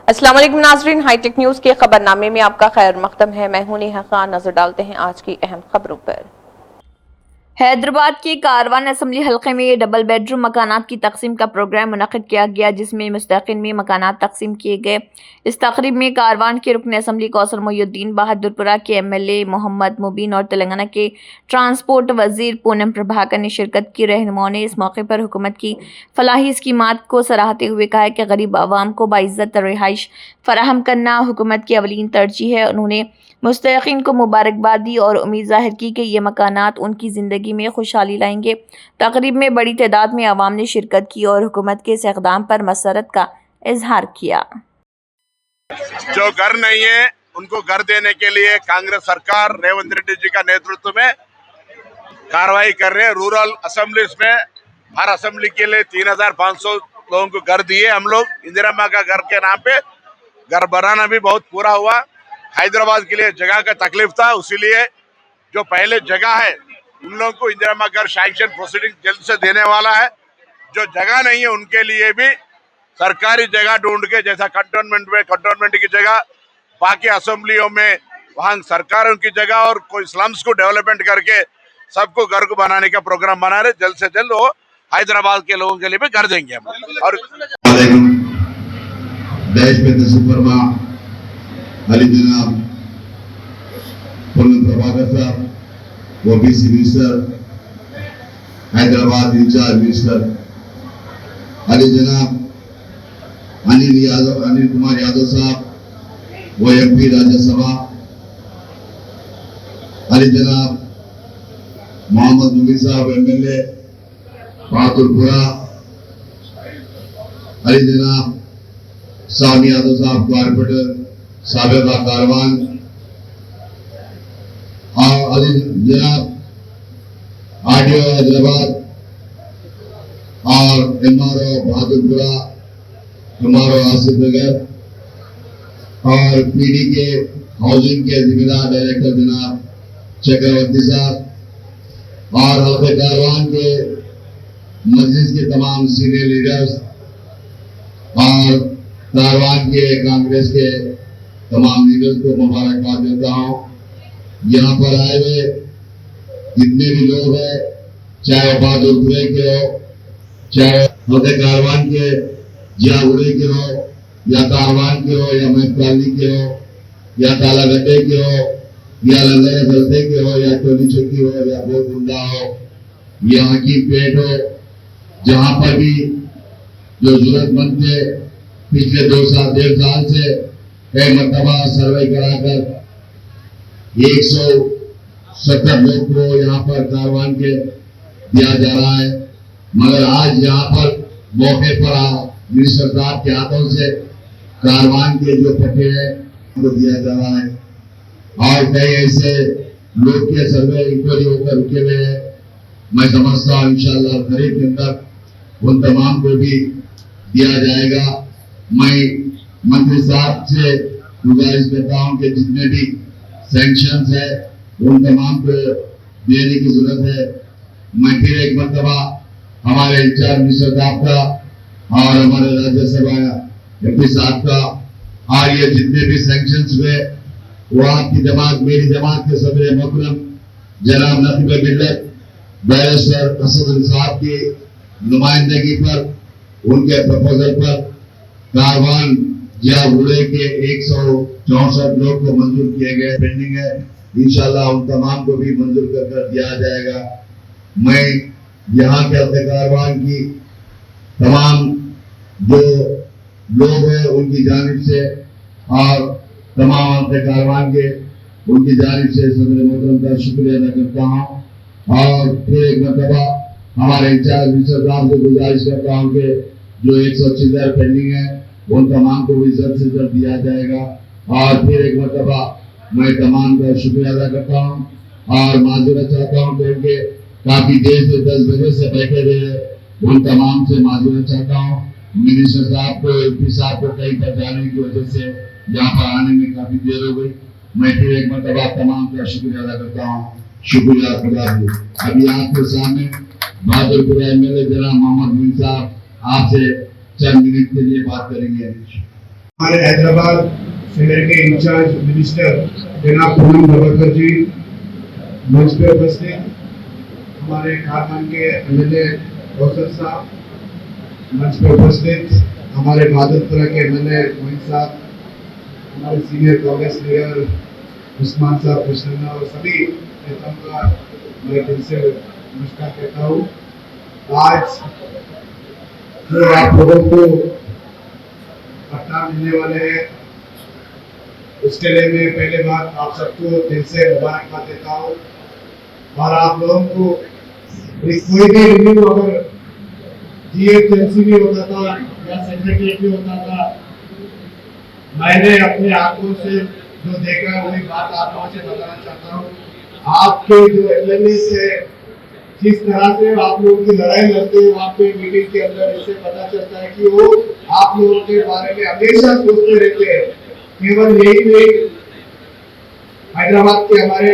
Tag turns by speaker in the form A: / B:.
A: अस्सलाम वालेकुम नाज़रीन, हाईटेक न्यूज़ के खबरनामे में आपका खैर मकदम है। मैं हूं नेहा खान। नजर डालते हैं आज की अहम खबरों पर। हैदराबाद के कारवान असम्बली हल्के में डबल बेडरूम मकानात की तकसीम का प्रोग्राम मुनक़िद किया गया, जिसमें मुस्तकिन में मकानात तकसीम किए गए। इस तकरीब में कारवान के रुकन असम्बली कौसर मोहिउद्दीन, बहादुरपुरा के MLA मोहम्मद मुबीन और तेलंगाना के ट्रांसपोर्ट वजीर पूनम प्रभाकर ने शिरकत की। रहनुमाओं ने इस मौके पर हुकूमत की फलाही स्कीमात को सराहते हुए कहा कि गरीब आवाम को बाइज्जत रिहाइश फराहम करना हुकूमत की अवलीन तरजीह है। उन्होंने मुस्तहिक़ीन को मुबारकबाद दी और उम्मीद जाहिर की कि ये मकानात उनकी ज़िंदगी में खुशहाली लाएंगे। तकरीब में बड़ी तादाद में आवाम ने शिरकत की और हुकूमत के इस इक़दाम पर मसरत का इजहार किया।
B: जो घर नहीं है उनको घर देने के लिए कांग्रेस सरकार रेवंत रेड्डी जी का नेतृत्व में कार्रवाई कर रहे हैं। रूरल असेंबलीज में हर असेंबली के लिए 3500 लोगों को घर दिए हम लोग। इंदिरा माँ का घर के नाम पे घर बनाना भी बहुत पूरा हुआ। हैदराबाद के लिए जगह का तकलीफ था, उसीलिए जो पहले जगह है उन लोगों को इंदिरा माँ घर सैंक्शन प्रोसीडिंग जल्द से देने वाला है। जो जगह नहीं है उनके लिए भी सरकारी जगह ढूंढ के, जैसा कंटोनमेंट में कंटोनमेंट की जगह, बाकी असेंबलियों में वहाँ सरकार उनकी जगह और कोई स्लम्स को डेवलपमेंट करके सबको घर को बनाने का प्रोग्राम बना रहे। जल्द से जल्द वो हैदराबाद के लोगों के लिए भी घर देंगे हम। और
C: देश में तशरीफ फरमा अली जनाब पूनम प्रभाकर साहब, वो BC minister, Hyderabad incharge minister, Ali जनाब अनिल कुमार यादव साहब, वो MP राज्यसभा, अली जनाब मोहम्मद मुबीन साहब MLA बहादुरपुरा, अली जनाब सामी यादव साहब कारपोरेटर साबिका कारवान, और अली जनाब RDO हैदराबाद और MRO बहादुरपुरा, MRO आसिफ नगर, और PD के हाउसिंग के जिम्मेदार डायरेक्टर जनाब चक्रवर्ती साहब, और हल्के कारवान के मजलिस के तमाम सीनियर लीडर्स और कारवान के कांग्रेस के तमाम लीडर्स को मुबारकबाद देता हूँ। यहाँ पर आए हुए जितने भी लोग हैं, चाहे बहादुरपुरे के हो, चाहे हल्के कारवान के जियागुड़े के हो, या कारवान के हो, या महपाली के हो, या कालागड्डे के हो, या लंदर जलसे के हो, या टोली चौकी हो, या बोलगुंडा हो, या हकीम पेट हो, जहाँ पर भी जो जरूरतमंद थे पिछले 2.5 साल से कई मरतबा सर्वे कराकर 170 लोग को यहाँ पर कारवान के दिया जा रहा है। मगर आज यहाँ पर मौके पर मिनिस्टर साहब के हाथों से कारवान के जो पट्टे हैं उनको दिया जा रहा है, और कई ऐसे लोग के सर्वे इंक्वायरी होकर रुके हुए हैं। मैं समझता हूँ इंशाअल्लाह खरीद के अंदर उन तमाम को भी दिया जाएगा। मैं मंत्री साहब से गुजारिश करता हूँ कि जितने भी सैंक्शंस है उन तमाम को देने की जरूरत है। मैं फिर एक मरतबा हमारे इंचार्ज मिनिस्टर साहब का और हमारे राज्यसभा MP साहब का, और ये जितने भी सैंक्शंस हुए वो आपकी जमात, मेरी जमात के सदर मोहतरम जनाब नकीब मिल्लत बैरिस्टर असद साहब की नुमाइंदगी पर, उनके प्रपोजल पर कारवान जियागुड़े के 164 लोग को मंजूर किए गए। पेंडिंग है, इंशाल्लाह उन तमाम को भी मंजूर कर दिया जाएगा। मैं यहाँ के कारवान की तमाम जो लोग हैं उनकी जानिब से और तमाम कारवान के उनकी जानिब से सदर मोहतरम का शुक्रिया अदा करता हूँ। और फिर एक मरतबा हमारे इंचार्ज मिनिस्टर साहब से गुजारिश करता हूँ कि जो 176 पेंडिंग है उन तमाम को भी जल्द से जल्द दिया जाएगा। और फिर एक मरतबा मैं तमाम का शुक्रिया अदा करता हूँ और माजूरत चाहता हूँ कि उनके काफी देर से 10 बजे से बैठे रहे, उन तमाम से माजूरत चाहता हूँ। मिनिस्टर साहब को, MP साहब को कहीं पर जाने की वजह से यहाँ पर आने में काफी देर हो गई। मैं फिर एक मरतबा तमाम का शुक्रिया अदा करता हूँ। शुक्रिया खुदा। अभी आपके सामने बहादुरपुर MLA जनाब मोहम्मद मुबीन साहब आपसे चंद मिनट के लिए बात करेंगे।
D: हमारे हैदराबाद शहर के इंचार्ज मिनिस्टर जनाब पूनम प्रभाकर जी मंच पे उपस्थित, हमारे कारवान के एमएलए रोशन साहब मंच पे उपस्थित, हमारे भागलपुरा के एमएलए मोहित साहब, हमारे सीनियर कांग्रेस लीडर उस्मान साहब कृष्णा और सभी नेताओं का मैं दिल से नमस्कार कहता हूँ। आज जो आप लोगों को पट्टा मिलने वाले हैं उसके लिए मैं पहले बार आप सबको दिल से मुबारकबाद देता हूँ। और आप लोगों को कोई भी रिव्यू अगर जीएचएमसी भी होता था या सेक्रेटरीट भी होता था, मैंने अपने आंखों से जो देखा वही बात आप लोगों से बताना चाहता हूँ। आपके जो एमएलए से जिस तरह से आप लोगों की लड़ाई लड़ते हैं वहाँ पे मीटिंग के अंदर, इससे पता चलता है कि वो आप लोगों के बारे में हमेशा सोचते रहते हैं। केवल यही नहीं, हैदराबाद के हमारे